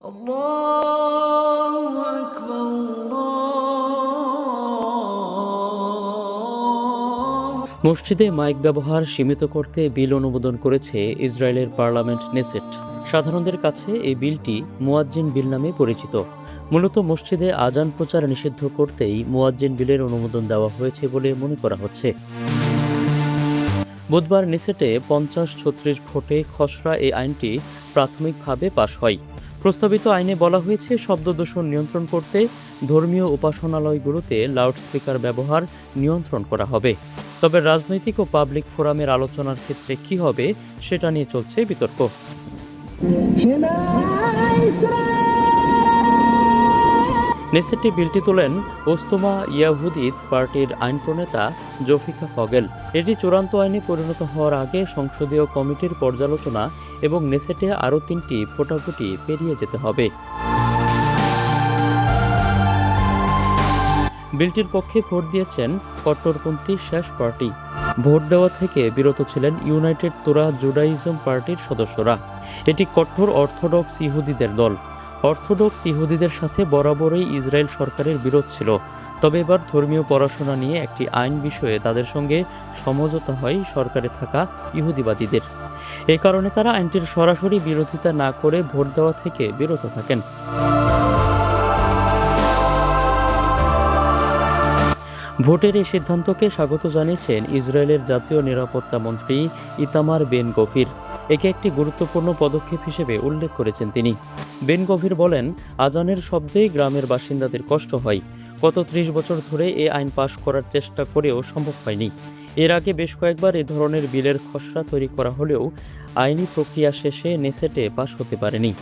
আল্লাহু আকবার, আল্লাহু। মসজিদে মাইক ব্যবহার সীমিত করতে বিল অনুমোদন করেছে ইসরায়েলের পার্লামেন্ট নেসেট। সাধারণদের কাছে এই বিলটি মুয়াজ্জিন বিল নামে পরিচিত। মূলত মসজিদে আজান প্রচার নিষিদ্ধ করতেই মুয়াজ্জিন বিলের অনুমোদন দেওয়া হয়েছে বলে মনে করা হচ্ছে। বুধবার নেসেটে 50-36 ভোটে খসড়া এই আইনটি প্রাথমিকভাবে পাশ হয়। প্রস্তাবিত আইনে বলা হয়েছে শব্দদূষণ নিয়ন্ত্রণ করতে ধর্মীয় উপাসনালয়গুলোতে লাউডস্পিকার ব্যবহার নিয়ন্ত্রণ করা হবে। তবে রাজনৈতিক ও পাবলিক ফোরামের আলোচনার ক্ষেত্রে কি হবে সেটা নিয়ে চলছে বিতর্ক। নেসেটে বিলটি তোলেন ওস্তমা ইয়াহুদিত পার্টির আইন প্রণেতা জোফিকা ফগেল। এটি চূড়ান্ত আইনে পরিণত হওয়ার আগে সংসদীয় কমিটির পর্যালোচনা এবং নেসেটে আরও 3টি ভোটাভুটি পেরিয়ে যেতে হবে। বিলটির পক্ষে ভোট দিয়েছেন কট্টরপন্থী শেষ পার্টি। ভোট দেওয়া থেকে বিরত ছিলেন ইউনাইটেড তোরা জুডাইজম পার্টির সদস্যরা। এটি কঠোর অর্থোডক্স ইহুদিদের দল। অর্থোডক্স ইহুদিদের সাথে বরাবরই ইসরায়েল সরকারের বিরোধ ছিল, তবে এবার ধর্মীয় পড়াশোনা নিয়ে একটি আইন বিষয়ে তাদের সঙ্গে সমঝোতা হয় সরকারে থাকা ইহুদিবাদীদের। এ কারণে তারা আইনটির সরাসরি বিরোধিতা না করে ভোট দেওয়া থেকে বিরত থাকেন। ভোটের এই সিদ্ধান্তকে স্বাগত জানিয়েছেন ইসরায়েলের জাতীয় নিরাপত্তা মন্ত্রী ইতামার বেন গভির। একে একটি গুরুত্বপূর্ণ পদক্ষেপ হিসেবে উল্লেখ করেছেন তিনি। বেন গভির বলেন, আজানের শব্দেই গ্রামের বাসিন্দাদের কষ্ট হয়। গত 30 বছর ধরে এই আইন পাশ করার চেষ্টা করেও সম্ভব হয়নি। এর আগে বেশ কয়েকবার এ ধরনের বিলের খসড়া তৈরি করা হলেও আইনি প্রক্রিয়া শেষে নেসেটে পাশ হতে পারেনি।